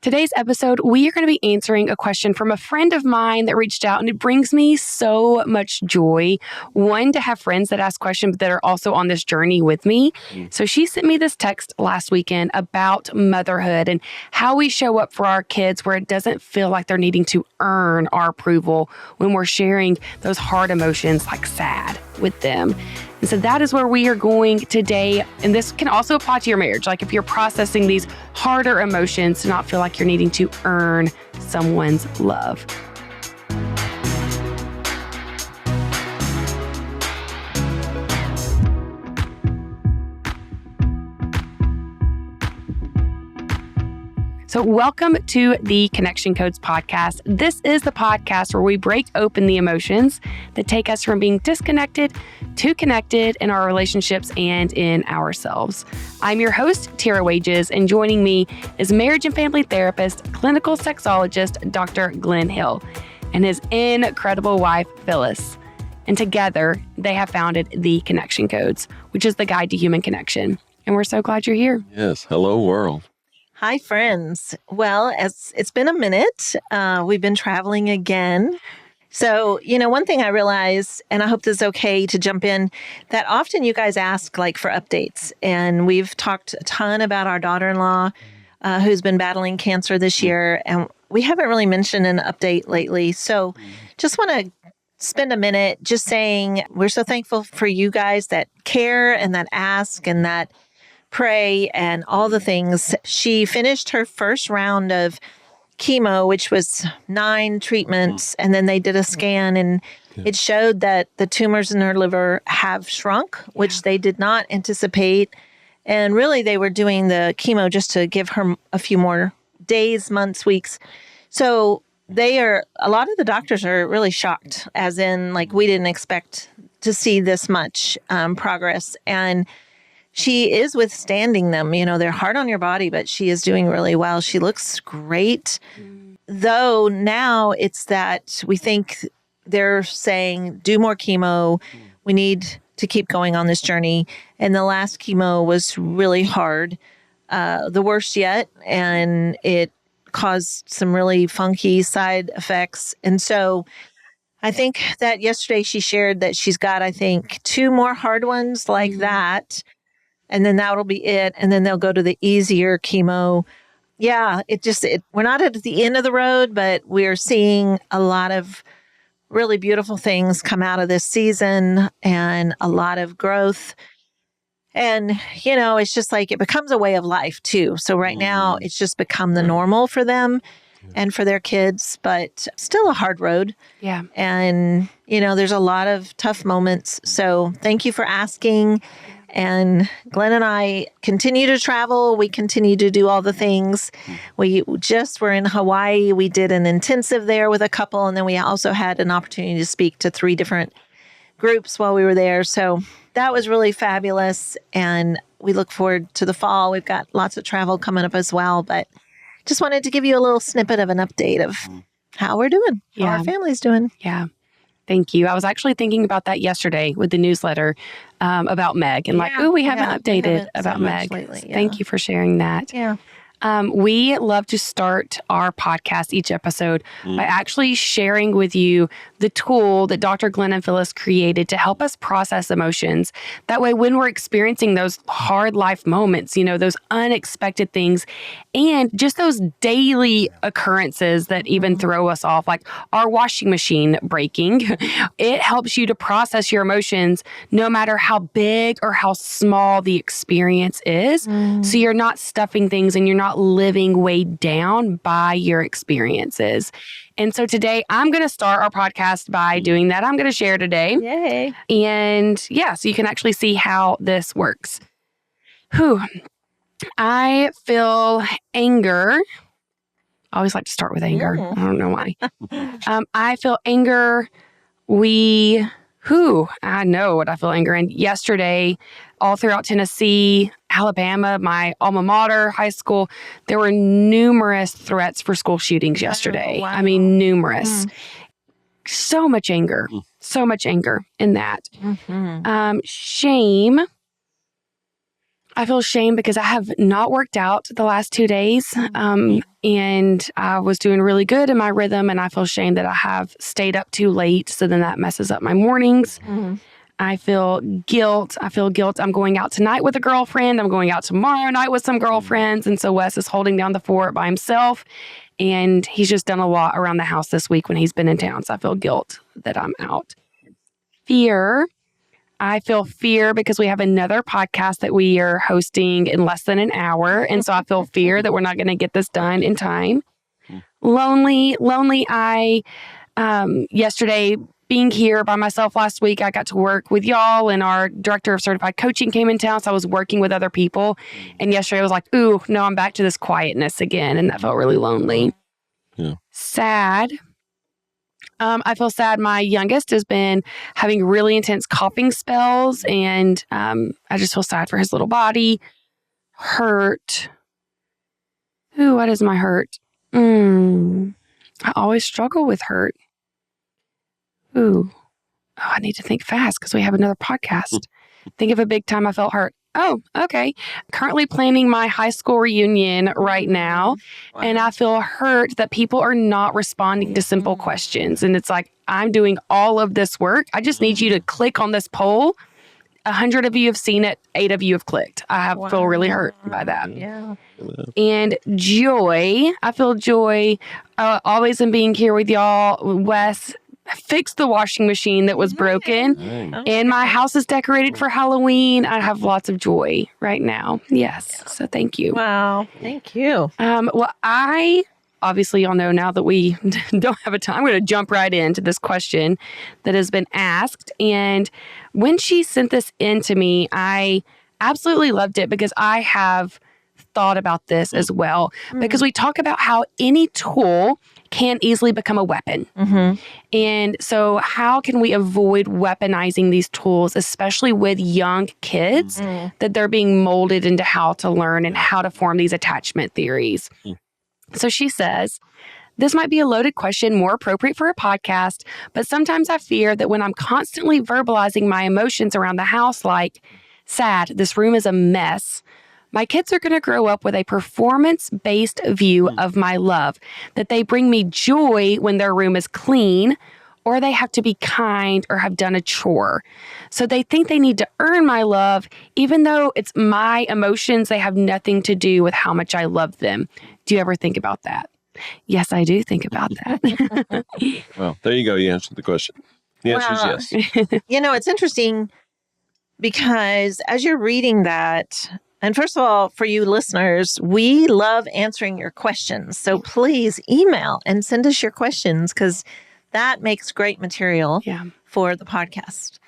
Today's episode, we are going to be answering a question from a friend of mine that reached out, and it brings me so much joy. One, to have friends that ask questions that are also on this journey with me. So she sent me this text last weekend about motherhood and how we show up for our kids where it doesn't feel like they're needing to earn our approval when we're sharing those hard emotions like sad with them. And so that is where we are going today. And this can also apply to your marriage. Like if you're processing these harder emotions, to not feel like you're needing to earn someone's love. So welcome to the Connection Codes podcast. This is the podcast where we break open the emotions that take us from being disconnected to connected in our relationships and in ourselves. I'm your host, Tara Wages, and joining me is marriage and family therapist, clinical sexologist, Dr. Glenn Hill, and his incredible wife, Phyllis. And together, they have founded the Connection Codes, which is the guide to human connection. And we're so glad you're here. Yes. Hello, world. Hi, friends. Well, as it's been a minute, we've been traveling again. So, one thing I realized, and I hope this is okay to jump in, that often you guys ask for updates. And we've talked a ton about our daughter-in-law who's been battling cancer this year. And we haven't really mentioned an update lately. So just want to spend a minute just saying we're so thankful for you guys that care and that ask and that pray and all the things. She finished her first round of chemo, which was 9 treatments, and then they did a scan, and it showed that the tumors in her liver have shrunk, which they did not anticipate. And really, they were doing the chemo just to give her a few more days, months, weeks. So a lot of the doctors are really shocked, as in, we didn't expect to see this much progress. And she is withstanding them. They're hard on your body, but she is doing really well. She looks great. Though now it's that we think they're saying, do more chemo. We need to keep going on this journey. And the last chemo was really hard, the worst yet. And it caused some really funky side effects. And so I think that yesterday she shared that she's got, 2 more hard ones like that. And then that'll be it. And then they'll go to the easier chemo. Yeah, we're not at the end of the road, but we're seeing a lot of really beautiful things come out of this season and a lot of growth. And, it's just it becomes a way of life too. So right now it's just become the normal for them and for their kids, but still a hard road. Yeah. And, there's a lot of tough moments. So thank you for asking. And Glenn and I continue to travel. We continue to do all the things. We just were in Hawaii. We did an intensive there with a couple. And then we also had an opportunity to speak to 3 different groups while we were there. So that was really fabulous. And we look forward to the fall. We've got lots of travel coming up as well. But just wanted to give you a little snippet of an update of how we're doing, how our family's doing. Yeah. Thank you. I was actually thinking about that yesterday with the newsletter about Meg and we haven't updated about Meg. Lately, Thank you for sharing that. Yeah. We love to start our podcast each episode by actually sharing with you the tool that Dr. Glenn and Phyllis created to help us process emotions. That way, when we're experiencing those hard life moments, those unexpected things and just those daily occurrences that even throw us off, like our washing machine breaking, it helps you to process your emotions no matter how big or how small the experience is. So you're not stuffing things and you're not living weighed down by your experiences. And so today I'm going to start our podcast by doing that. I'm going to share today. Yay. And so you can actually see how this works. I feel anger. I always like to start with anger. I don't know why. I feel anger. I know what I feel anger in. Yesterday, all throughout Tennessee, Alabama, my alma mater, high school, there were numerous threats for school shootings yesterday. Wow. I mean, numerous. So much anger in that. Shame. I feel shame because I have not worked out the last 2 days. And I was doing really good in my rhythm. And I feel shame that I have stayed up too late. So then that messes up my mornings. I feel guilt. I'm going out tonight with a girlfriend. I'm going out tomorrow night with some girlfriends. And so Wes is holding down the fort by himself. And he's just done a lot around the house this week when he's been in town. So I feel guilt that I'm out. Fear. I feel fear because we have another podcast that we are hosting in less than an hour. And so I feel fear that we're not going to get this done in time. Lonely. Yesterday, being here by myself last week, I got to work with y'all, and our director of certified coaching came in town. So I was working with other people. And yesterday I was like, ooh, no, I'm back to this quietness again. And that felt really lonely. Yeah. Sad. I feel sad. My youngest has been having really intense coughing spells, and I just feel sad for his little body. Hurt. Ooh, what is my hurt? I always struggle with hurt. Ooh. Oh, I need to think fast because we have another podcast. Think of a big time I felt hurt. Oh, okay. Currently planning my high school reunion right now. Wow. And I feel hurt that people are not responding to simple questions. And it's like, I'm doing all of this work. I just need you to click on this poll. 100 of you have seen it. 8 of you have clicked. Feel really hurt by that. Yeah. And joy. I feel joy always in being here with y'all. Wes fixed the washing machine that was broken. And my house is decorated for Halloween. I have lots of joy right now. Yes. So thank you. Wow. Thank you. Well, I obviously y'all know now that we don't have a time. I'm going to jump right into this question that has been asked. And when she sent this in to me, I absolutely loved it because I have thought about this as well. Because we talk about how any tool can easily become a weapon. And so how can we avoid weaponizing these tools, especially with young kids, that they're being molded into how to learn and how to form these attachment theories? So she says, this might be a loaded question, more appropriate for a podcast, but sometimes I fear that when I'm constantly verbalizing my emotions around the house, like, sad, this room is a mess, my kids are going to grow up with a performance-based view of my love, that they bring me joy when their room is clean, or they have to be kind or have done a chore. So they think they need to earn my love, even though it's my emotions. They have nothing to do with how much I love them. Do you ever think about that? Yes, I do think about that. Well, there you go. You answered the question. The answer is yes. It's interesting because as you're reading that, and first of all, for you listeners, we love answering your questions. So please email and send us your questions because that makes great material for the podcast.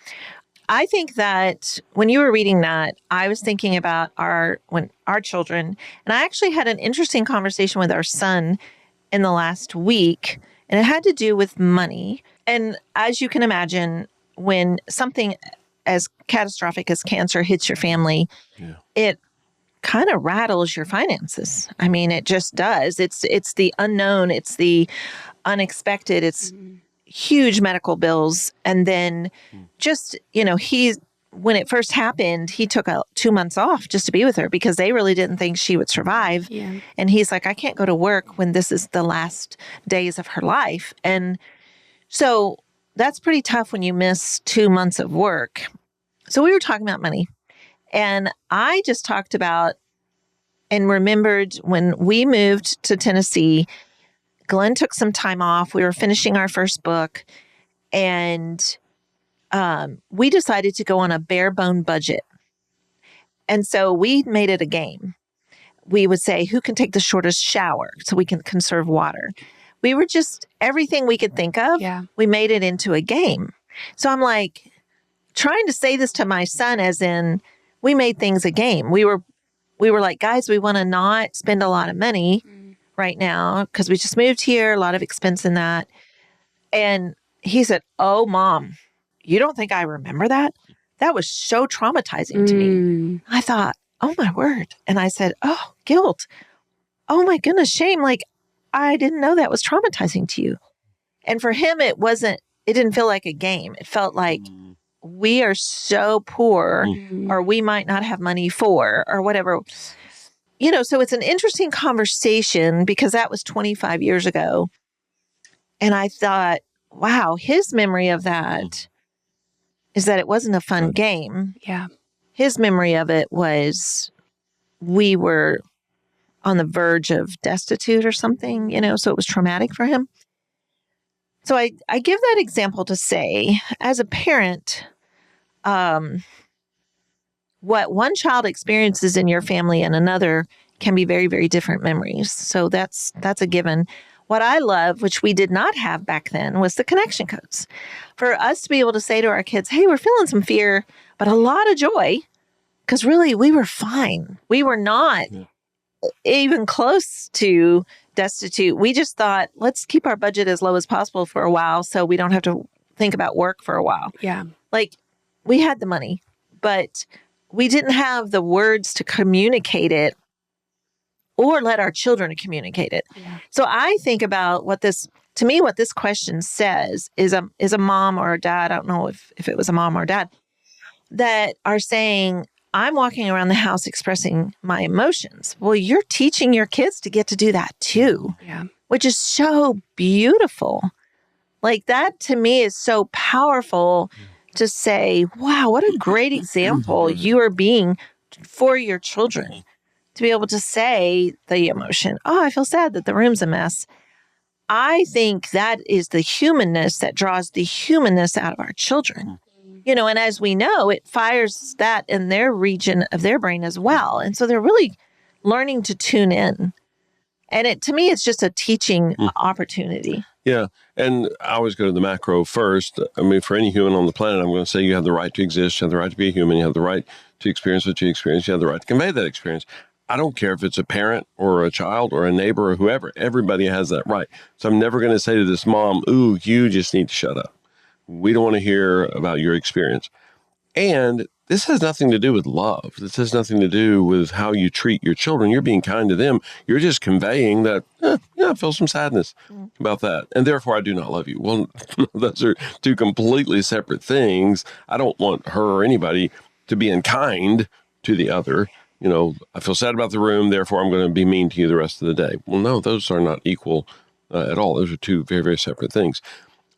I think that when you were reading that, I was thinking about our children, and I actually had an interesting conversation with our son in the last week, and it had to do with money. And as you can imagine, when something as catastrophic as cancer hits your family, it kind of rattles your finances. I mean, it just does. It's the unknown. It's the unexpected. It's huge medical bills. And then just, when it first happened, he took 2 months off just to be with her because they really didn't think she would survive. Yeah. And he's like, I can't go to work when this is the last days of her life. And so that's pretty tough when you miss 2 months of work. So we were talking about money. And I just talked about and remembered when we moved to Tennessee, Glenn took some time off. We were finishing our first book, and we decided to go on a bare bone budget. And so we made it a game. We would say, who can take the shortest shower so we can conserve water? We were just everything we could think of. Yeah. We made it into a game. So I'm like trying to say this to my son as in we made things a game. We were like, guys, we want to not spend a lot of money right now because we just moved here, a lot of expense in that. And he said, oh, Mom, you don't think I remember that? That was so traumatizing to me. I thought, oh, my word. And I said, oh, guilt. Oh, my goodness, shame. Like, I didn't know that was traumatizing to you. And for him, it didn't feel like a game. It felt like, we are so poor, or we might not have money for, or whatever. So it's an interesting conversation because that was 25 years ago. And I thought, wow, his memory of that is that it wasn't a fun game. Yeah. His memory of it was we were on the verge of destitute or something, so it was traumatic for him. So I give that example to say, as a parent, what one child experiences in your family and another can be very, very different memories. So that's a given. What I love, which we did not have back then, was the connection codes. For us to be able to say to our kids, hey, we're feeling some fear, but a lot of joy, because really we were fine. We were not even close to destitute. We just thought, let's keep our budget as low as possible for a while so we don't have to think about work for a while. Yeah. Like, we had the money, but we didn't have the words to communicate it or let our children communicate it. Yeah. So I think about what this question says is a mom or a dad, I don't know if it was a mom or a dad, that are saying, I'm walking around the house expressing my emotions. Well, you're teaching your kids to get to do that too, which is so beautiful. Like, that to me is so powerful to say, wow, what a great example you are being for your children. To be able to say the emotion, oh, I feel sad that the room's a mess. I think that is the humanness that draws the humanness out of our children. And as we know, it fires that in their region of their brain as well. And so they're really learning to tune in. And to me, it's just a teaching opportunity. Yeah. And I always go to the macro first. I mean, for any human on the planet, I'm going to say you have the right to exist. You have the right to be a human. You have the right to experience what you experience. You have the right to convey that experience. I don't care if it's a parent or a child or a neighbor or whoever. Everybody has that right. So I'm never going to say to this mom, ooh, you just need to shut up. We don't want to hear about your experience. And this has nothing to do with love. This has nothing to do with how you treat your children. You're being kind to them. You're just conveying that, I feel some sadness about that. And therefore, I do not love you. Well, those are two completely separate things. I don't want her or anybody to be unkind to the other. I feel sad about the room, therefore I'm going to be mean to you the rest of the day. Well, no, those are not equal at all. Those are two very, very separate things.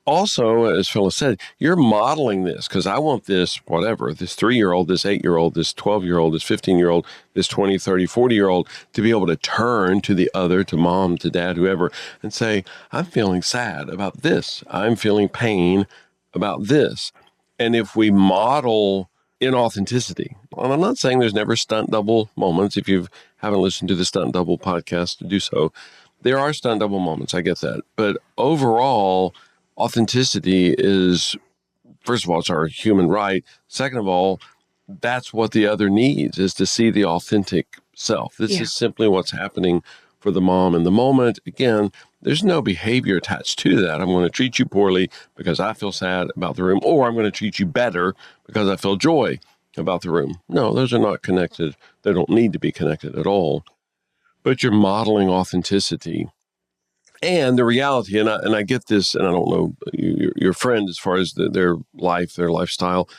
Also, as Phyllis said, you're modeling this because I want this, whatever, this 3-year-old, this 8-year-old, this 12-year-old, this 15-year-old, this 20, 30, 40-year-old to be able to turn to the other, to mom, to dad, whoever, and say, I'm feeling sad about this. I'm feeling pain about this. And if we model inauthenticity, and I'm not saying there's never stunt double moments. If you haven't listened to the Stunt Double podcast, do so. There are stunt double moments. I get that. But overall, authenticity is, first of all, it's our human right. Second of all, that's what the other needs, is to see the authentic self. This is simply what's happening for the mom in the moment. Again, there's no behavior attached to that. I'm going to treat you poorly because I feel sad about the room, or I'm going to treat you better because I feel joy about the room. No, those are not connected. They don't need to be connected at all. But you're modeling authenticity. And the reality, and I get this, and I don't know your friend as far as their life, their lifestyle,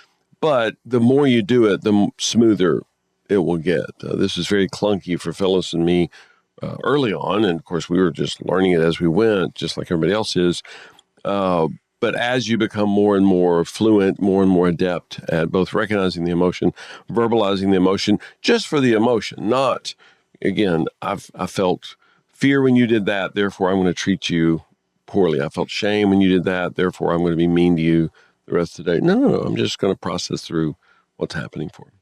but the more you do it, the smoother it will get. This is very clunky for Phyllis and me early on, and of course we were just learning it as we went, just like everybody else is. But as you become more and more fluent, more and more adept at both recognizing the emotion, verbalizing the emotion, just for the emotion, not, again, I felt fear when you did that, therefore I'm going to treat you poorly. I felt shame when you did that, therefore I'm going to be mean to you the rest of the day. No. I'm just going to process through what's happening for me.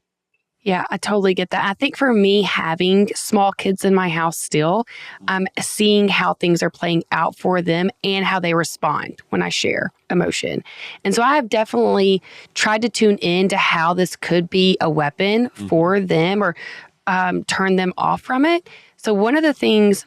Yeah, I totally get that. I think for me, having small kids in my house still, seeing how things are playing out for them and how they respond when I share emotion. And so I have definitely tried to tune in to how this could be a weapon for them or turn them off from it. So one of the things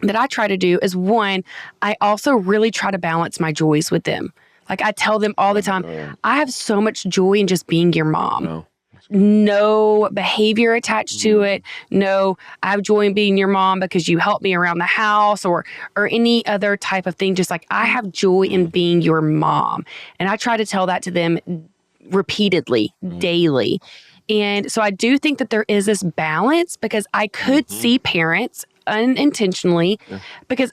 that I try to do is, one, I also really try to balance my joys with them. Like, I tell them all the time, I have so much joy in just being your mom. Oh. No behavior attached to it. No, I have joy in being your mom because you help me around the house or any other type of thing. Just like, I have joy in being your mom. And I try to tell that to them repeatedly, daily. And so I do think that there is this balance because I could see parents unintentionally because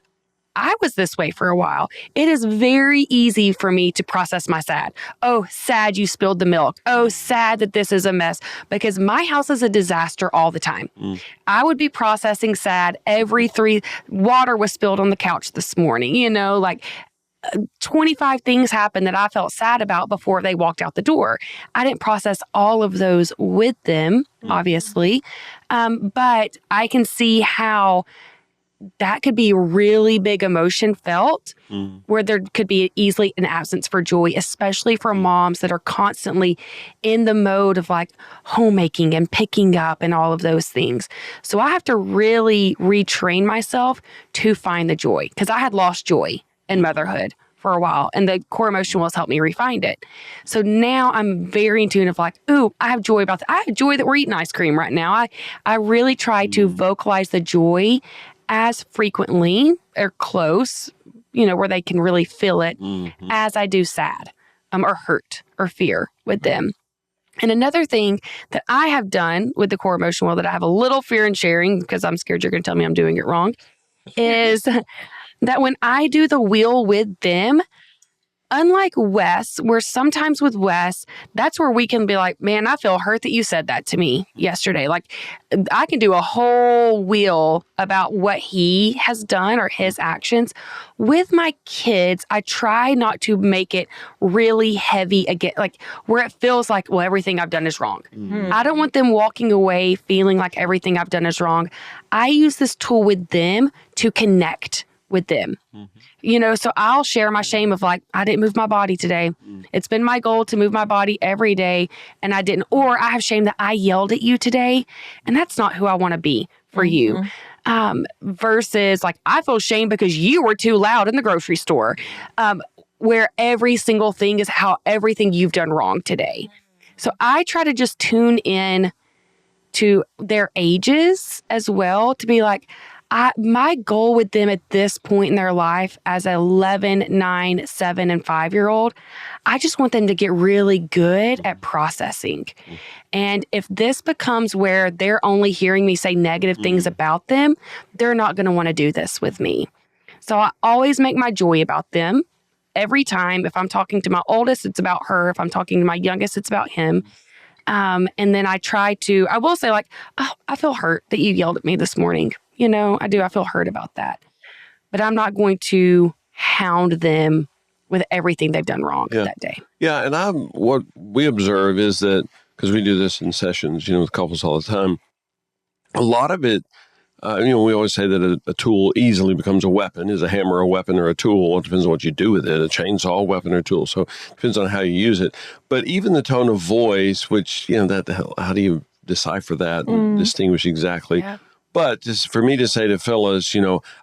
I was this way for a while. It is very easy for me to process my sad. Oh, sad you spilled the milk. Oh, sad that this is a mess because my house is a disaster all the time. I would be processing sad water was spilled on the couch this morning, 25 things happened that I felt sad about before they walked out the door. I didn't process all of those with them, obviously. But I can see how that could be really big emotion felt where there could be easily an absence for joy, especially for moms that are constantly in the mode of like homemaking and picking up and all of those things. So I have to really retrain myself to find the joy because I had lost joy in motherhood for a while and the core emotion was help me refine it. So now I'm very in tune of like, ooh, I have joy about that. I have joy that we're eating ice cream right now. I really try to vocalize the joy as frequently or close, where they can really feel it as I do sad or hurt or fear with them. And another thing that I have done with the core emotion wheel that I have a little fear in sharing because I'm scared you're going to tell me I'm doing it wrong is that when I do the wheel with them, unlike Wes, where sometimes with Wes, that's where we can be like, man, I feel hurt that you said that to me yesterday. Like I can do a whole wheel about what he has done or his actions. With my kids, I try not to make it really heavy again, like where it feels like, well, everything I've done is wrong. I don't want them walking away feeling like everything I've done is wrong. I use this tool with them to connect with them. So I'll share my shame of like, I didn't move my body today. It's been my goal to move my body every day and I didn't. Or I have shame that I yelled at you today and that's not who I want to be for you. Versus like, I feel shame because you were too loud in the grocery store. Where every single thing is how everything you've done wrong today. So I try to just tune in to their ages as well to be like, my goal with them at this point in their life as 11, 9, 7, and 5-year-old, I just want them to get really good at processing. And if this becomes where they're only hearing me say negative things about them, they're not going to want to do this with me. So I always make my joy about them. Every time, if I'm talking to my oldest, it's about her. If I'm talking to my youngest, it's about him. And then I will say like, oh, I feel hurt that you yelled at me this morning. I feel hurt about that. But I'm not going to hound them with everything they've done wrong that day. Yeah, and what we observe is that, because we do this in sessions, with couples all the time, a lot of it, we always say that a tool easily becomes a weapon. Is a hammer a weapon or a tool? It depends on what you do with it. A chainsaw, weapon, or tool. So it depends on how you use it. But even the tone of voice, which, how do you decipher that and distinguish exactly? Yeah. But just for me to say to Phyllis,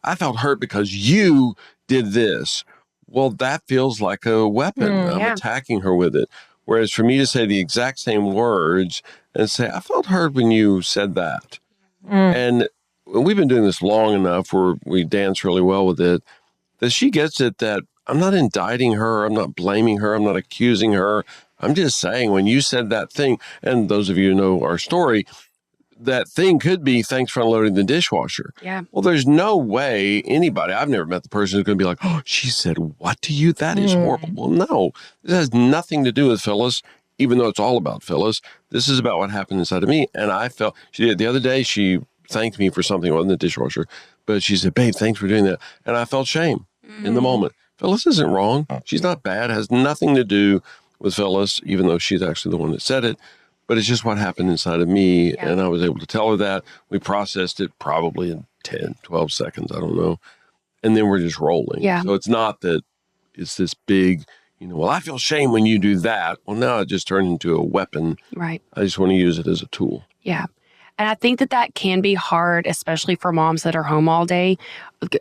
I felt hurt because you did this. Well, that feels like a weapon. I'm attacking her with it. Whereas for me to say the exact same words and say, I felt hurt when you said that. And we've been doing this long enough where we dance really well with it, that she gets it that I'm not indicting her. I'm not blaming her. I'm not accusing her. I'm just saying when you said that thing, and those of you who know our story, that thing could be thanks for unloading the dishwasher. Yeah. Well, there's no way I've never met the person who's going to be like, oh, she said what to you? That is horrible. Well, no, this has nothing to do with Phyllis, even though it's all about Phyllis. This is about what happened inside of me. And I felt, she did the other day, she thanked me for something. It wasn't the dishwasher, but she said, babe, thanks for doing that. And I felt shame in the moment. Phyllis isn't wrong. She's not bad. It has nothing to do with Phyllis, even though she's actually the one that said it. But it's just what happened inside of me. Yeah. And I was able to tell her that. We processed it probably in 10, 12 seconds. I don't know. And then we're just rolling. Yeah. So it's not that it's this big, well, I feel shame when you do that. Well, now it just turned into a weapon. Right. I just want to use it as a tool. Yeah. And I think that can be hard, especially for moms that are home all day.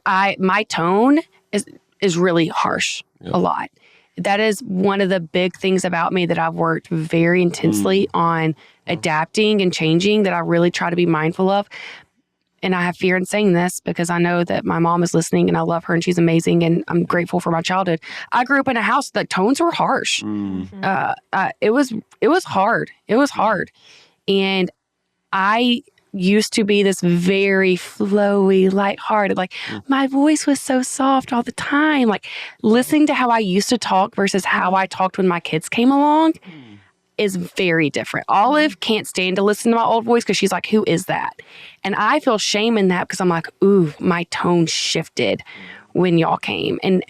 My tone is really harsh a lot. That is one of the big things about me that I've worked very intensely on adapting and changing, that I really try to be mindful of. and I have fear in saying this because I know that my mom is listening and I love her and she's amazing and I'm grateful for my childhood. I grew up in a house that tones were harsh. It was hard. It was hard. And I used to be this very flowy, lighthearted, like my voice was so soft all the time. Like listening to how I used to talk versus how I talked when my kids came along is very different. Olive can't stand to listen to my old voice because she's like, who is that? And I feel shame in that because I'm like, ooh, my tone shifted when y'all came. And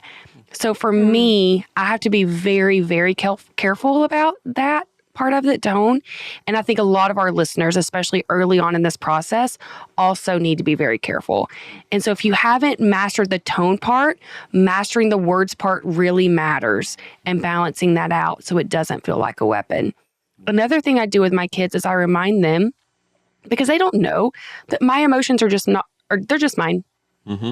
so for me, I have to be very, very careful about that part of the tone. And I think a lot of our listeners, especially early on in this process, also need to be very careful. And so if you haven't mastered the tone part, mastering the words part really matters and balancing that out so it doesn't feel like a weapon. Another thing I do with my kids is I remind them, because they don't know, that my emotions are just not, or they're just mine.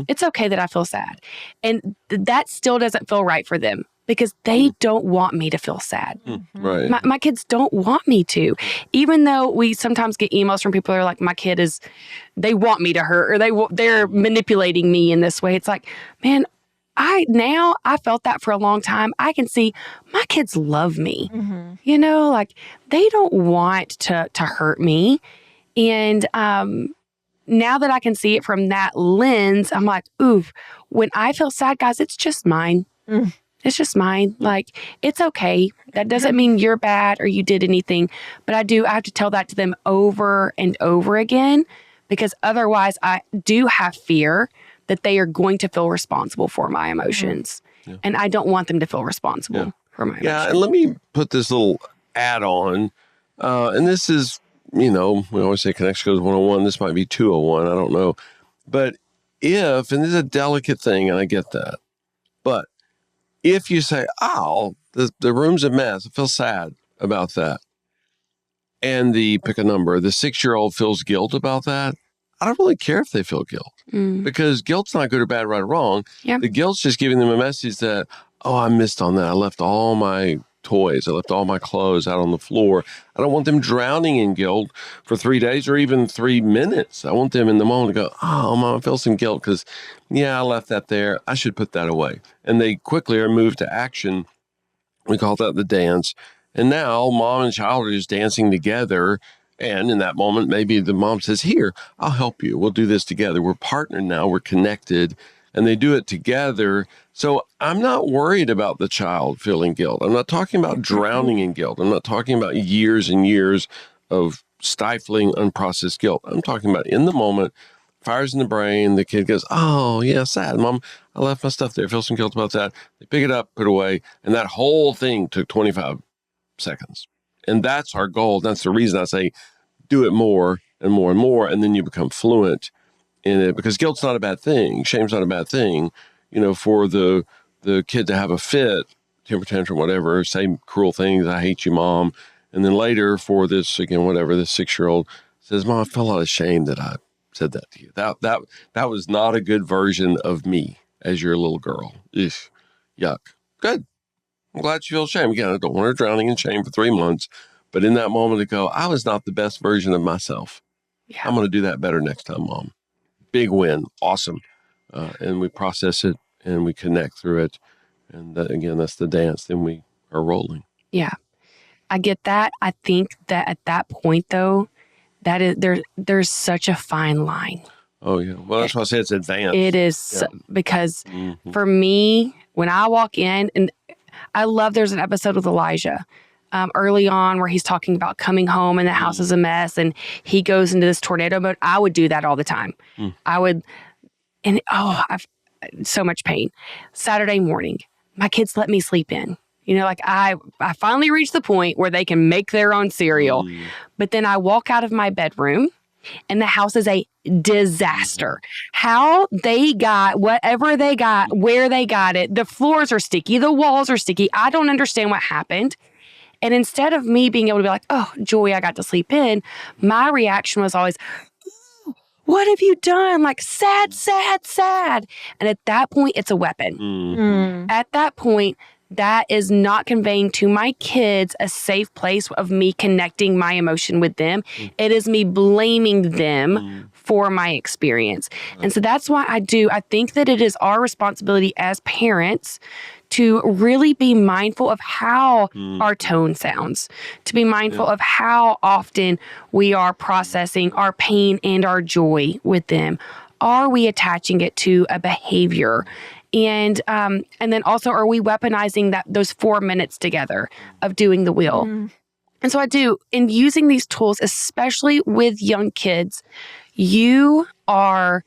It's okay that I feel sad. And that still doesn't feel right for them. Because they don't want me to feel sad. Right. My kids don't want me to. Even though we sometimes get emails from people who are like, my kid is, they want me to hurt or they're manipulating me in this way. It's like, man, I felt that for a long time. I can see my kids love me. You know, like they don't want to hurt me. And now that I can see it from that lens, I'm like, ooh, when I feel sad, guys, it's just mine. It's just mine. Like, it's okay. That doesn't mean you're bad or you did anything. But I have to tell that to them over and over again, because otherwise I do have fear that they are going to feel responsible for my emotions. And I don't want them to feel responsible for my emotions. Yeah, and let me put this little add-on. And this is, we always say Connection Goes 101. This might be 201. I don't know. But and this is a delicate thing, and I get that. But if you say, the room's a mess, I feel sad about that, and pick a number, the 6-year-old feels guilt about that, I don't really care if they feel guilt because guilt's not good or bad, right or wrong. The guilt's just giving them a message that, I missed on that. I left all my toys. I left all my clothes out on the floor. I don't want them drowning in guilt for 3 days or even 3 minutes. I want them in the moment to go, Mom, I feel some guilt because, I left that there. I should put that away. And they quickly are moved to action. We call that the dance. And now mom and child are just dancing together. And in that moment, maybe the mom says, here, I'll help you. We'll do this together. We're partnered now. We're connected. And they do it together. So I'm not worried about the child feeling guilt. I'm not talking about drowning in guilt. I'm not talking about years and years of stifling, unprocessed guilt. I'm talking about in the moment, fires in the brain. The kid goes, oh, yeah, sad. Mom, I left my stuff there. I feel some guilt about that. They pick it up, put it away. And that whole thing took 25 seconds. And that's our goal. That's the reason I say do it more and more and more. And then you become fluent in it, because guilt's not a bad thing. Shame's not a bad thing. For the kid to have a fit, temper tantrum, whatever, say cruel things, I hate you, Mom. And then later for this, again, whatever, this 6-year-old says, Mom, I felt a lot of shame that I said that to you. That was not a good version of me as your little girl. Eesh, yuck. Good. I'm glad you feel shame. Again, I don't want her drowning in shame for 3 months. But in that moment to go, I was not the best version of myself. I'm going to do that better next time, Mom. Big win. Awesome. And we process it and we connect through it. And again, that's the dance. Then we are rolling. Yeah. I get that. I think that at that point, though, that is there's such a fine line. Oh, yeah. Well, that's why I say it's advanced. It is because for me, when I walk in, and I love there's an episode with Elijah early on where he's talking about coming home and the house is a mess and he goes into this tornado mode. I would do that all the time. I would, and I've so much pain. Saturday morning, my kids let me sleep in. I finally reached the point where they can make their own cereal. But then I walk out of my bedroom and the house is a disaster. How they got whatever they got, where they got it, the floors are sticky, the walls are sticky. I don't understand what happened. And instead of me being able to be like, oh, joy, I got to sleep in, my reaction was always, what have you done? Like, sad, sad, sad. And at that point, it's a weapon. At that point, that is not conveying to my kids a safe place of me connecting my emotion with them. It is me blaming them for my experience. And so that's why I think that it is our responsibility as parents to really be mindful of how our tone sounds, to be mindful of how often we are processing our pain and our joy with them. Are we attaching it to a behavior? And then also, are we weaponizing those 4 minutes together of doing the wheel? And so I do, in using these tools, especially with young kids, you are,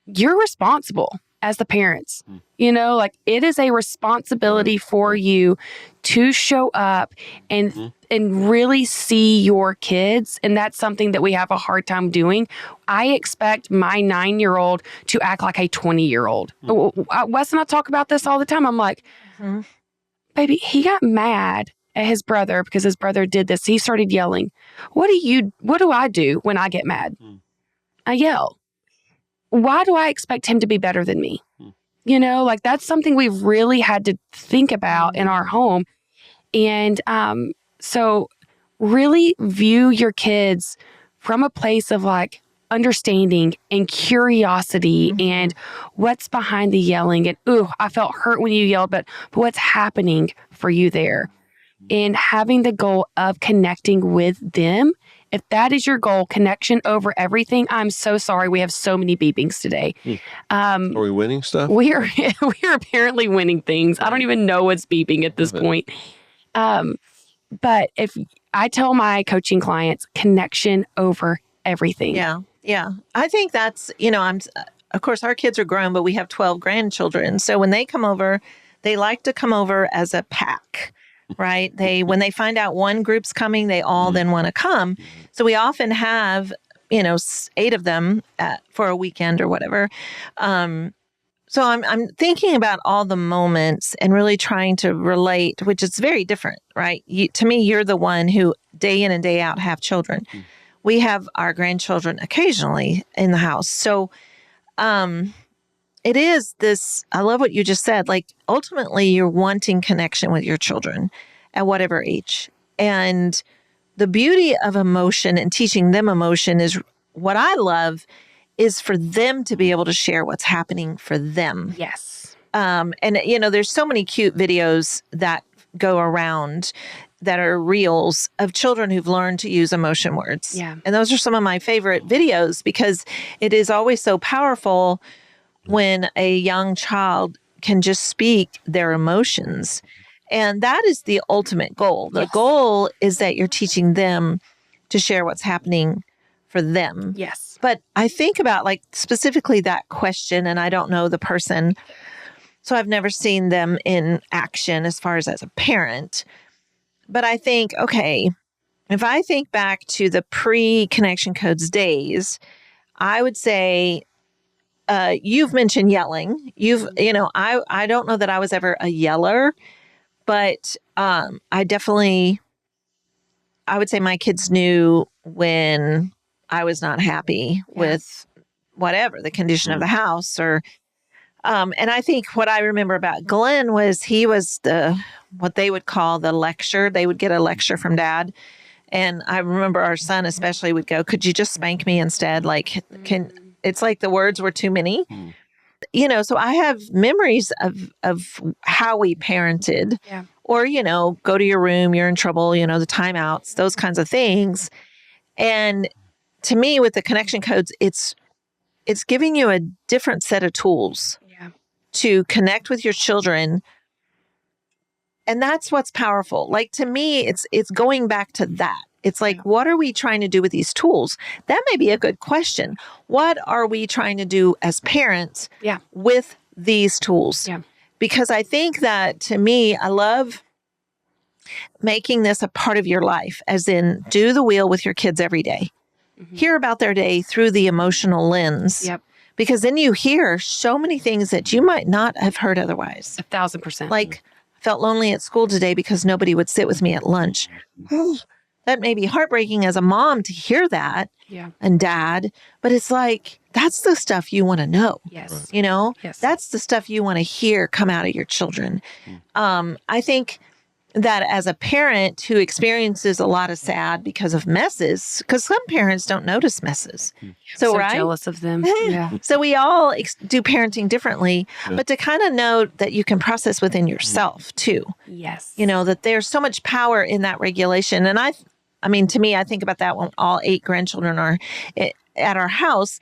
you're responsible as the parents. Like it is a responsibility for you to show up and really see your kids. And that's something that we have a hard time doing. I expect my 9-year-old to act like a 20-year-old. Wes and I talk about this all the time. I'm like, baby, he got mad at his brother because his brother did this. He started yelling. What do I do when I get mad? I yell. Why do I expect him to be better than me? Like that's something we've really had to think about in our home. And so really view your kids from a place of like understanding and curiosity and what's behind the yelling. And, ooh, I felt hurt when you yelled, but what's happening for you there? And having the goal of connecting with them. If that is your goal, connection over everything, I'm so sorry. We have so many beepings today. Are we winning stuff? We are apparently winning things. I don't even know what's beeping at this point. But if I tell my coaching clients, connection over everything. Yeah. I think that's, of course, our kids are grown, but we have 12 grandchildren. So when they come over, they like to come over as a pack. Right. When they find out one group's coming, they all then want to come. So we often have, 8 of them for a weekend or whatever. So I'm thinking about all the moments and really trying to relate, which is very different, right? To me, you're the one who day in and day out have children. We have our grandchildren occasionally in the house. So, it is this, I love what you just said, like ultimately you're wanting connection with your children at whatever age. And the beauty of emotion and teaching them emotion is what I love is for them to be able to share what's happening for them. Yes. And there's so many cute videos that go around that are reels of children who've learned to use emotion words. Yeah. And those are some of my favorite videos because it is always so powerful when a young child can just speak their emotions. And that is the ultimate goal. The goal is that you're teaching them to share what's happening for them. Yes. But I think about like specifically that question, and I don't know the person, so I've never seen them in action as far as a parent. But I think, okay, if I think back to the pre-Connection Codes days, I would say, you've mentioned yelling. I don't know that I was ever a yeller, but I would say my kids knew when I was not happy with whatever the condition of the house and I think what I remember about Glenn was he was what they would call the lecture. They would get a lecture from Dad. And I remember our son especially would go, could you just spank me instead? Like, it's like the words were too many. So I have memories of how we parented or, go to your room, you're in trouble, the timeouts, those kinds of things. And to me, with the Connection Codes, it's giving you a different set of tools to connect with your children. And that's what's powerful. Like, to me, it's going back to that. It's like, what are we trying to do with these tools? That may be a good question. What are we trying to do as parents with these tools? Because I think that, to me, I love making this a part of your life, as in do the wheel with your kids every day. Hear about their day through the emotional lens. Because then you hear so many things that you might not have heard otherwise. 1,000%. Like, I felt lonely at school today because nobody would sit with me at lunch. That may be heartbreaking as a mom to hear that and dad, but it's like, that's the stuff you want to know. Yes. That's the stuff you want to hear come out of your children. I think that as a parent who experiences a lot of sad because of messes, because some parents don't notice messes. So right? jealous of them. Yeah. So we all do parenting differently, but to kind of know that you can process within yourself too. Yes. That there's so much power in that regulation. And I mean, to me, I think about that when all 8 grandchildren are at our house.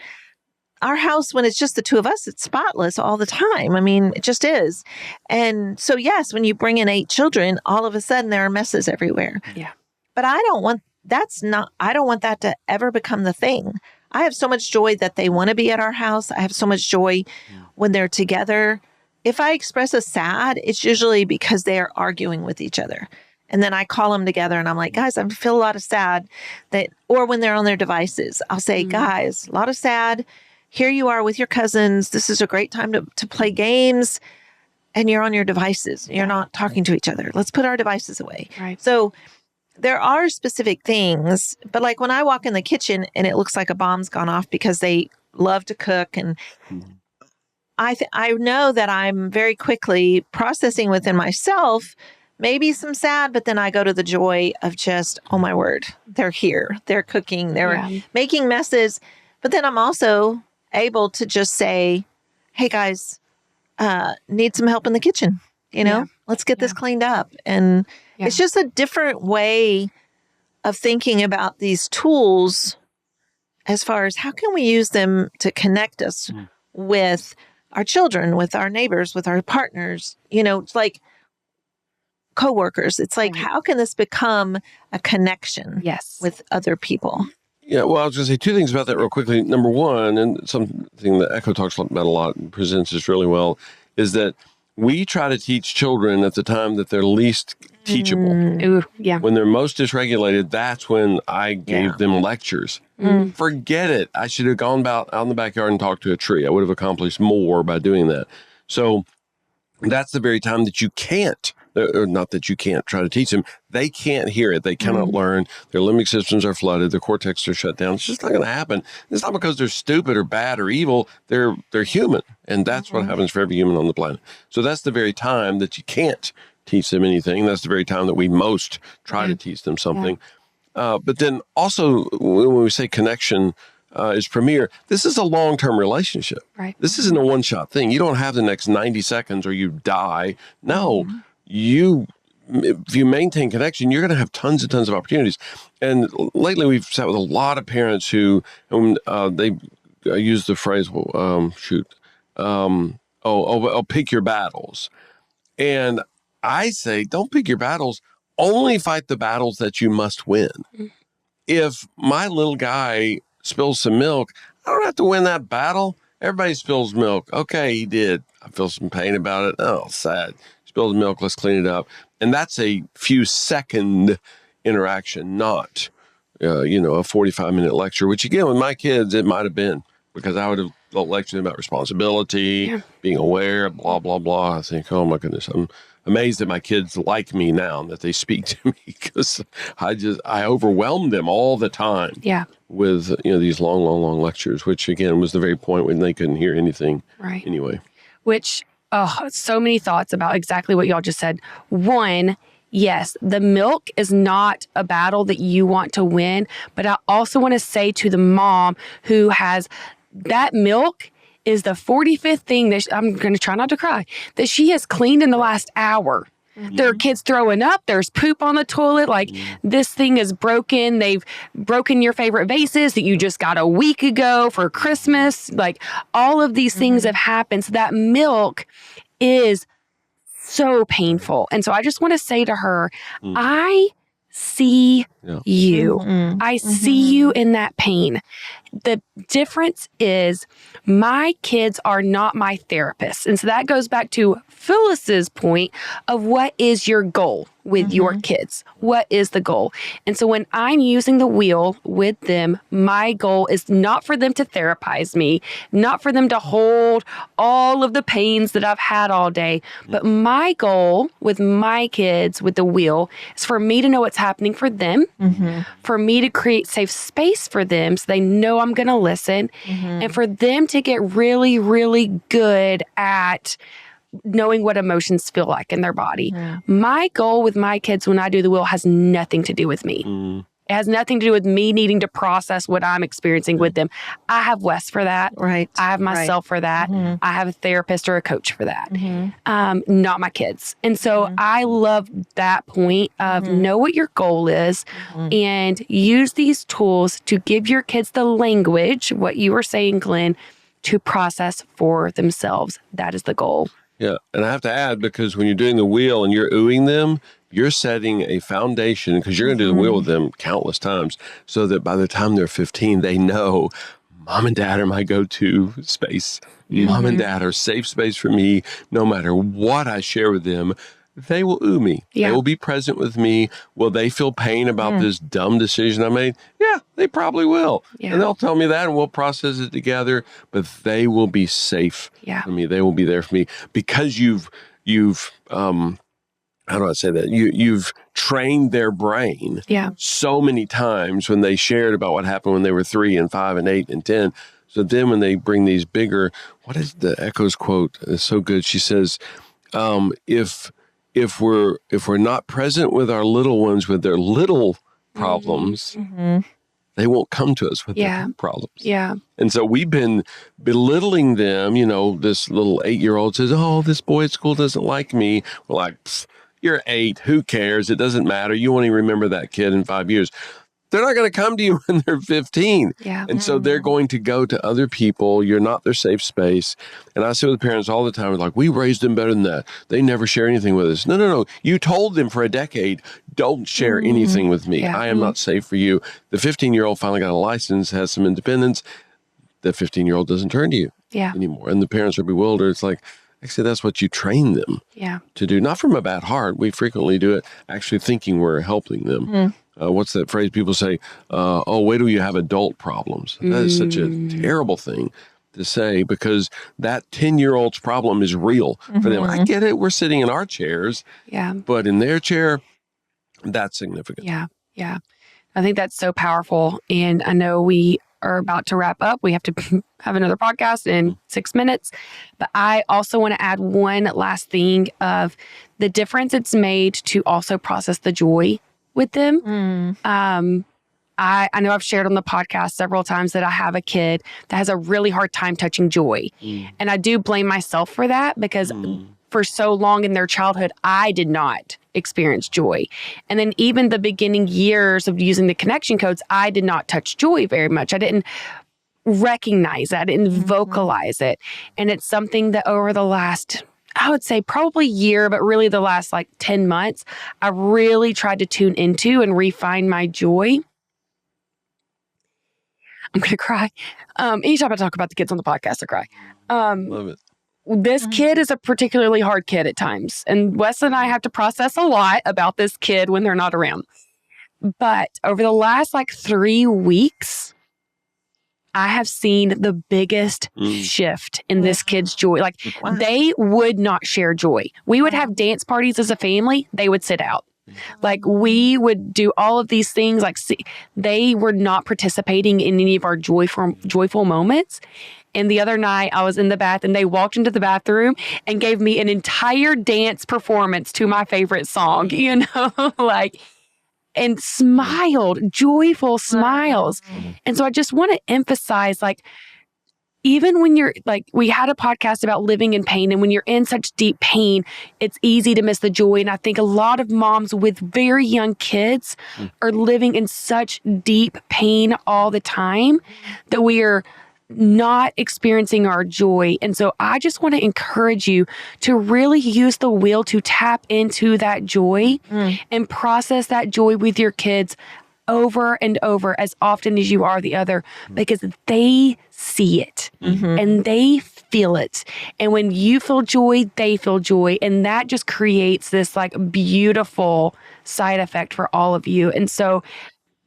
Our house, when it's just the 2 of us, it's spotless all the time. I mean, it just is. And so, yes, when you bring in 8 children, all of a sudden there are messes everywhere. Yeah. But I don't want that to ever become the thing. I have so much joy that they want to be at our house. I have so much joy when they're together. If I express a sad, it's usually because they are arguing with each other. And then I call them together and I'm like, guys, I feel a lot of sad or when they're on their devices, I'll say, guys, a lot of sad. Here you are with your cousins. This is a great time to play games and you're on your devices. You're not talking to each other. Let's put our devices away. Right. So there are specific things, but like when I walk in the kitchen and it looks like a bomb's gone off because they love to cook, and I know that I'm very quickly processing within myself, maybe some sad, but then I go to the joy of just, oh my word, they're here, they're cooking, they're making messes. But then I'm also able to just say, hey guys, need some help in the kitchen. Let's get this cleaned up. And it's just a different way of thinking about these tools as far as how can we use them to connect us with our children, with our neighbors, with our partners, it's like coworkers. It's like, how can this become a connection with other people? Yeah, well, I was going to say 2 things about that real quickly. Number one, and something that Echo talks about a lot and presents this really well, is that we try to teach children at the time that they're least teachable. Ooh, yeah. When they're most dysregulated, that's when I gave them lectures. Forget it. I should have gone out in the backyard and talked to a tree. I would have accomplished more by doing that. So that's the very time that you can't. Or not that you can't try to teach them. They can't hear it. They cannot learn. Their limbic systems are flooded. Their cortex are shut down. It's just not going to happen. It's not because they're stupid or bad or evil. They're human. And that's what happens for every human on the planet. So that's the very time that you can't teach them anything. That's the very time that we most try to teach them something. But then also when we say connection is premier, this is a long-term relationship. Right. This isn't a one-shot thing. You don't have the next 90 seconds or you die. No. If you maintain connection, you're going to have tons and tons of opportunities. And lately we've sat with a lot of parents who, they use the phrase, pick your battles. And I say, don't pick your battles, only fight the battles that you must win. If my little guy spills some milk, I don't have to win that battle. Everybody spills milk. Okay, he did. I feel some pain about it. Oh, sad. Spilled milk, let's clean it up. And that's a few second interaction, not, a 45-minute lecture, which again, with my kids, it might have been because I would have lectured them about responsibility, being aware, blah, blah, blah. I think, oh my goodness, I'm amazed that my kids like me now, that they speak to me because I overwhelmed them all the time with, these long lectures, which again was the very point when they couldn't hear anything anyway. Which, so many thoughts about exactly what y'all just said. One, yes, the milk is not a battle that you want to win, but I also want to say to the mom who has that milk is the 45th thing that I'm going to try not to cry, that she has cleaned in the last hour. There are kids throwing up. There's poop on the toilet. Like, this thing is broken. They've broken your favorite vases that you just got a week ago for Christmas. Like, all of these things have happened. So that milk is so painful. And so I just want to say to her, I see you. I see you in that pain. The difference is my kids are not my therapists. And so that goes back to Phyllis's point of what is your goal with your kids? What is the goal? And so when I'm using the wheel with them, my goal is not for them to therapize me, not for them to hold all of the pains that I've had all day. But my goal with my kids with the wheel is for me to know what's happening for them, for me to create safe space for them so they know I'm going to listen, and for them to get really, really good at knowing what emotions feel like in their body. My goal with my kids when I do the wheel has nothing to do with me. It has nothing to do with me needing to process what I'm experiencing with them. I have Wes for that. Right. I have myself for that. I have a therapist or a coach for that. Not my kids. And so I love that point of know what your goal is and use these tools to give your kids the language, what you were saying, Glenn, to process for themselves. That is the goal. Yeah. And I have to add, because when you're doing the wheel and you're oohing them, you're setting a foundation, because you're going to do the wheel with them countless times, so that by the time they're 15, they know mom and dad are my go-to space. Mom and dad are safe space for me. No matter what I share with them, they will ooh me. They will be present with me. Will they feel pain about this dumb decision I made? Yeah, they probably will. And they'll tell me that, and we'll process it together, but they will be safe for me. They will be there for me, because you've how do I say that? You've trained their brain so many times when they shared about what happened when they were 3 and 5 and 8 and 10. So then when they bring these bigger, what is the Echo's quote? It's so good. She says, if we're not present with our little ones with their little problems, they won't come to us with their problems. Yeah. And so we've been belittling them. You know, this little 8-year-old says, oh, this boy at school doesn't like me. We're like, you're 8. Who cares? It doesn't matter. You won't even remember that kid in 5 years. They're not going to come to you when they're 15. Yeah. And so they're going to go to other people. You're not their safe space. And I say with parents all the time, like, we raised them better than that. They never share anything with us. No. You told them for a decade, don't share anything with me. I am not safe for you. The 15-year-old finally got a license, has some independence. The 15-year-old doesn't turn to you anymore. And the parents are bewildered. It's like, actually, that's what you train them to do. Not from a bad heart. We frequently do it actually thinking we're helping them. What's that phrase people say? Oh, wait till you have adult problems. That is such a terrible thing to say, because that 10-year-old's problem is real for them. I get it. We're sitting in our chairs. But in their chair, that's significant. Yeah. I think that's so powerful. And I know we are about to wrap up. We have to have another podcast in 6 minutes. But I also want to add one last thing of the difference it's made to also process the joy with them. I know I've shared on the podcast several times that I have a kid that has a really hard time touching joy. And I do blame myself for that, because for so long in their childhood, I did not experience joy. And then even the beginning years of using the connection codes, I did not touch joy very much. I didn't recognize that. I didn't vocalize it. And it's something that over the last, I would say probably year, but really the last like 10 months, I really tried to tune into and refine my joy. I'm going to cry. Anytime I talk about the kids on the podcast, I cry. Love it. This kid is a particularly hard kid at times. And Wes and I have to process a lot about this kid when they're not around. But over the last like 3 weeks, I have seen the biggest shift in this kid's joy. Like they would not share joy. We would have dance parties as a family. They would sit out. Like we would do all of these things. Like they were not participating in any of our joyful moments. And the other night I was in the bath and they walked into the bathroom and gave me an entire dance performance to my favorite song, you know, like, and smiled, joyful smiles. And so I just want to emphasize, like, even when you're like, we had a podcast about living in pain, and when you're in such deep pain, it's easy to miss the joy. And I think a lot of moms with very young kids are living in such deep pain all the time that we are not experiencing our joy. And so I just want to encourage you to really use the wheel to tap into that joy and process that joy with your kids over and over as often as you are the other, because they see it and they feel it. And when you feel joy, they feel joy. And that just creates this like beautiful side effect for all of you. And so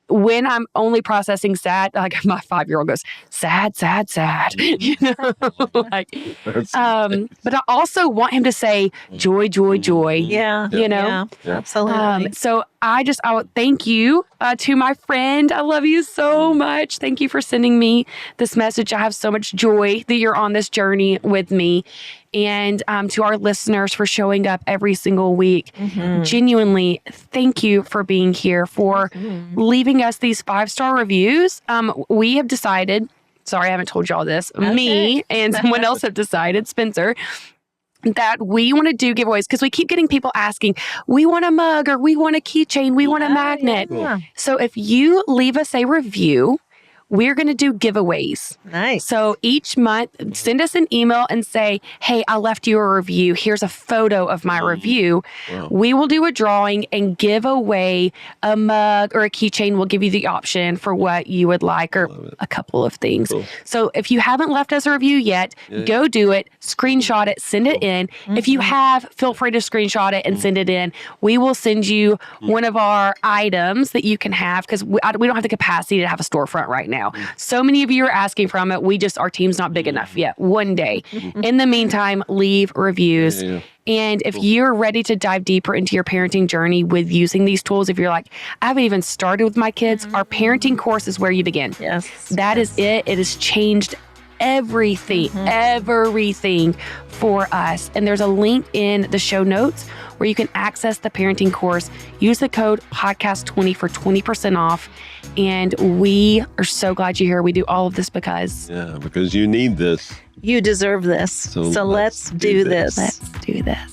when I'm only processing sad, like my 5-year-old goes, sad, sad, sad, you know, like, but I also want him to say joy, joy, joy. Yeah. You know? Yeah, absolutely. So I would thank you to my friend. I love you so much. Thank you for sending me this message. I have so much joy that you're on this journey with me. And to our listeners for showing up every single week. Genuinely, thank you for being here, for leaving us these 5-star reviews. We have decided, sorry, I haven't told you all this, me and someone else have decided, Spencer, that we want to do giveaways because we keep getting people asking, we want a mug or we want a keychain, we want a magnet. Yeah. So if you leave us a review, we're going to do giveaways. Nice. So each month, send us an email and say, hey, I left you a review. Here's a photo of my review. Wow. We will do a drawing and give away a mug or a keychain. We'll give you the option for what you would like or a couple of things. Cool. So if you haven't left us a review yet, go do it, screenshot it, send it in. If you have, feel free to screenshot it and send it in. We will send you one of our items that you can have because we don't have the capacity to have a storefront right now. So many of you are asking from it. Our team's not big enough yet. One day. In the meantime, leave reviews. And if you're ready to dive deeper into your parenting journey with using these tools, if you're like, I haven't even started with my kids, our parenting course is where you begin. Yes. That is it. It has changed everything for us. And there's a link in the show notes where you can access the parenting course. Use the code podcast20 for 20% off. And we are so glad you're here. We do all of this because you need this. You deserve this. So let's do this. Let's do this.